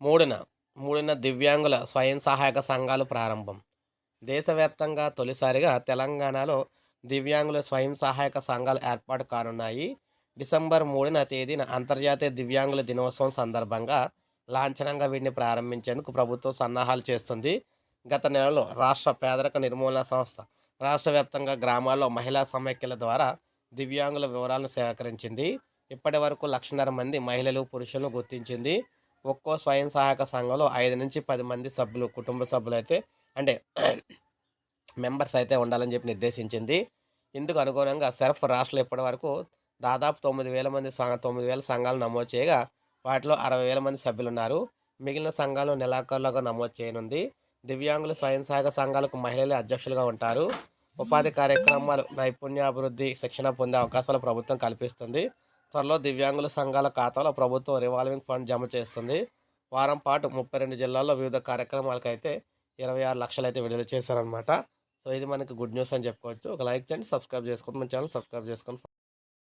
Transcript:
మూడున మూడున దివ్యాంగుల స్వయం సహాయక సంఘాలు ప్రారంభం. దేశవ్యాప్తంగా తొలిసారిగా తెలంగాణలో దివ్యాంగుల స్వయం సహాయక సంఘాలు ఏర్పాటు కానున్నాయి. డిసెంబర్ 3న తేదీన అంతర్జాతీయ దివ్యాంగుల దినోత్సవం సందర్భంగా లాంఛనంగా వీటిని ప్రారంభించేందుకు ప్రభుత్వం సన్నాహాలు చేస్తుంది. గత నెలలో రాష్ట్ర పేదరిక నిర్మూలన సంస్థ రాష్ట్ర వ్యాప్తంగా గ్రామాల్లో మహిళా సమైక్యల ద్వారా దివ్యాంగుల వివరాలను సేకరించింది. ఇప్పటి వరకు 1,50,000 మంది మహిళలు, పురుషులను గుర్తించింది. ఒక్కో స్వయం సహాయక సంఘంలో 5-10 మంది సభ్యులు, కుటుంబ సభ్యులైతే అంటే మెంబర్స్ అయితే ఉండాలని చెప్పి నిర్దేశించింది. ఇందుకు అనుగుణంగా సెర్ఫ్ రాష్ట్రంలో ఇప్పటివరకు దాదాపు 9,000 సంఘాలు నమోదు చేయగా, వాటిలో 60,000 మంది సభ్యులున్నారు. మిగిలిన సంఘాలు నెలాఖరులోగా నమోదు చేయనుంది. దివ్యాంగుల స్వయం సహాయక సంఘాలకు మహిళలే అధ్యక్షులుగా ఉంటారు. ఉపాధి కార్యక్రమాలు, నైపుణ్యాభివృద్ధి, శిక్షణ పొందే అవకాశాలు ప్రభుత్వం కల్పిస్తుంది. త్వరలో దివ్యాంగుల సంఘాల ఖాతాలో ప్రభుత్వం రివాల్వింగ్ ఫండ్ జమ చేస్తుంది. వారం పాటు 32 జిల్లాల్లో వివిధ కార్యక్రమాలకైతే 26 లక్షలైతే విడుదల చేశారనమాట. సో, ఇది మనకి గుడ్ న్యూస్ అని చెప్పుకోవచ్చు. ఒక లైక్ చేయండి, సబ్స్క్రైబ్ చేసుకోండి. మన ఛానల్ సబ్స్క్రైబ్ చేసుకోండి.